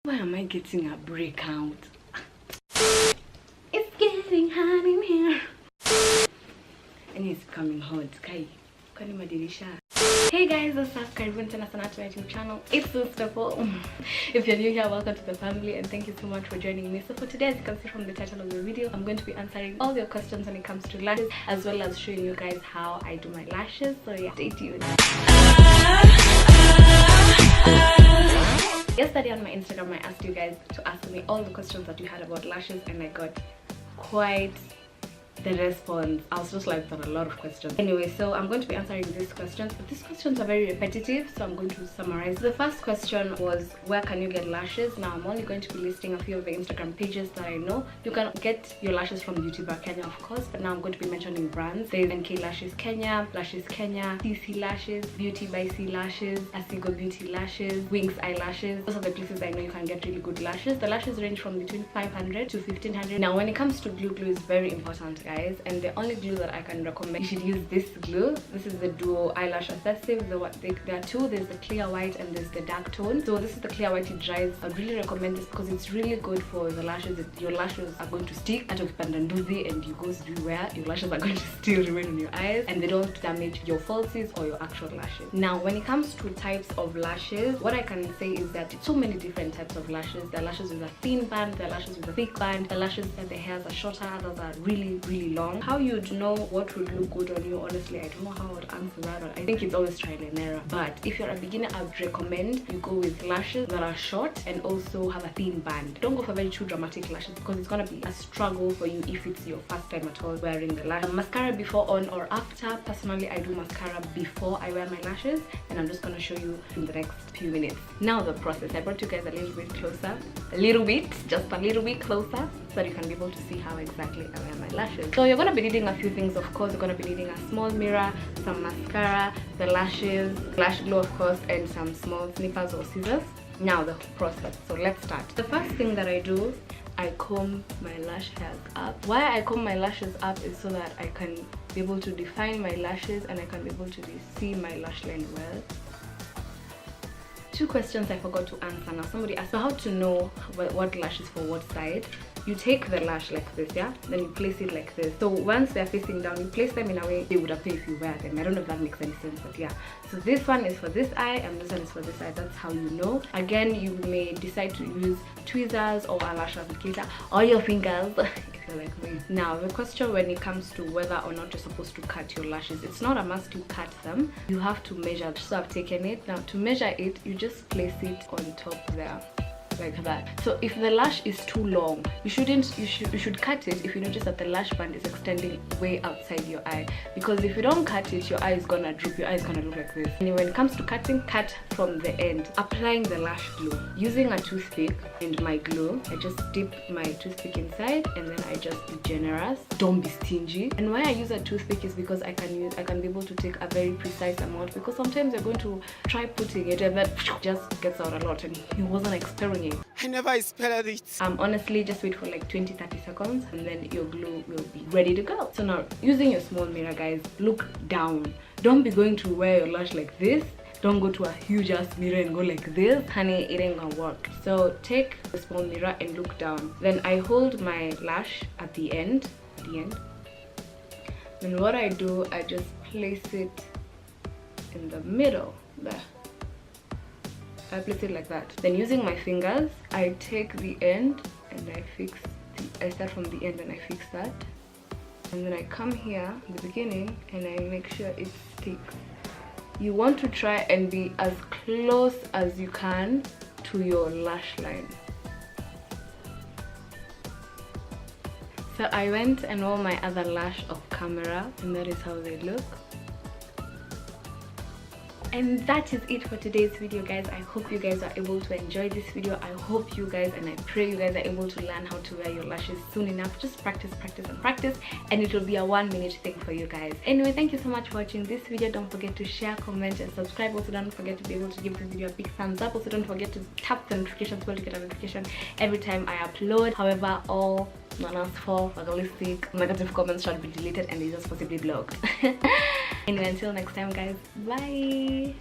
Why am I getting a breakout? It's getting hot in here. And it's becoming hot. Kai, kwani madirisha. Hey guys, what's up? Karibuni tena sana to my YouTube channel. It's so simple. If you're new here, welcome to the family and thank you so much for joining me. So for today, as you can see from the title of the video, I'm going to be answering all your questions when it comes to lashes, as well as showing you guys how I do my lashes. So yeah, stay tuned. Yesterday on my Instagram, I asked you guys to ask me all the questions that you had about lashes, and I got quite the response. I was just like, there are a lot of questions. Anyway, so I'm going to be answering these questions, but these questions are very repetitive, so I'm going to summarize. The first question was, where can you get lashes? Now I'm only going to be listing a few of the Instagram pages that I know. You can get your lashes from Beauty by Kenya, of course, but now I'm going to be mentioning brands. There's EYELASHES Kenya, Lashes Kenya, ceeceelashes, beautybycee, asigo beautylashes, Winks.ilashes. Those are the places I know you can get really good lashes. The lashes range from between 500 to 1500. Now when it comes to glue is very important, guys, and the only glue that I can recommend, you should use this glue. This is the duo eyelash adhesive. There are two. There's the clear white and there's the dark tone. So this is the clear white. It dries. I'd really recommend this because it's really good for the lashes. Your lashes are going to stick at pandanduzi, and you go everywhere. Your lashes are going to still remain on your eyes, and they don't damage your falsies or your actual lashes. Now when it comes to types of lashes, what I can say is that so many different types of lashes. There are lashes with a thin band, there are lashes with a thick band, there are lashes that the hairs are shorter, others are really long. How you'd know what would look good on you, honestly, I don't know how I would answer that, but I think it's always trial and error. But if you're a beginner, I would recommend you go with lashes that are short and also have a thin band. Don't go for very too dramatic lashes because it's gonna be a struggle for you if it's your first time at all wearing the lash. Mascara before on or after. Personally, I do mascara before I wear my lashes, and I'm just gonna show you in the next few minutes. Now the process, I brought you guys a little bit closer, just a little bit closer, so that you can be able to see how exactly I wear my lashes. So you're going to be needing a few things, of course. You're going to be needing a small mirror, some mascara, the lashes, lash glue, of course, and some small snippers or scissors. Now the process. So let's start. The first thing that I do, I comb my lash hairs up. Why I comb my lashes up is so that I can be able to define my lashes and I can be able to see my lash line well. Two questions I forgot to answer. Now somebody asked, so how to know what lash is for what side? You take the lash like this, yeah, then you place it like this. So once they're facing down, you place them in a way they would appear if you wear them. I don't know if that makes any sense, but yeah. So this one is for this eye and this one is for this eye. That's how you know. Again, you may decide to use tweezers or a lash applicator or your fingers if you're like me. Now the question when it comes to whether or not you're supposed to cut your lashes, it's not a must to cut them. You have to measure. So I've taken it. Now to measure it, you just place it on top there, like that. So if the lash is too long, you should cut it if you notice that the lash band is extending way outside your eye, because if you don't cut it, your eye is gonna droop, your eye is gonna look like this. And when it comes to cutting, cut from the end. Applying the lash glue using a toothpick and my glue, I just dip my toothpick inside and then I just be generous, don't be stingy. And why I use a toothpick is because I can be able to take a very precise amount, because sometimes you're going to try putting it and then just gets out a lot and he wasn't experimenting. I never expected it. Honestly, just wait for like 20-30 seconds and then your glue will be ready to go. So now, using your small mirror, guys, look down. Don't be going to wear your lash like this. Don't go to a huge ass mirror and go like this. Honey, it ain't gonna work. So take the small mirror and look down. Then I hold my lash at the end. Then what I do, I just place it in the middle there. I place it like that. Then using my fingers, I take the end and I start from the end and I fix that. And then I come here at the beginning and I make sure it sticks. You want to try and be as close as you can to your lash line. So I went and wore my other lash off camera, and that is how they look. And that is it for today's video, guys. I hope you guys are able to enjoy this video. I hope you guys, and I pray you guys are able to learn how to wear your lashes soon enough. Just practice and it will be a 1-minute thing for you guys. Anyway, thank you so much for watching this video. Don't forget to share, comment and subscribe. Also don't forget to be able to give this video a big thumbs up. Also don't forget to tap the notification bell to get a notification every time I upload. However, all non-for fatalistic negative comments should be deleted and they just possibly blocked. Anyway, until next time, guys, bye.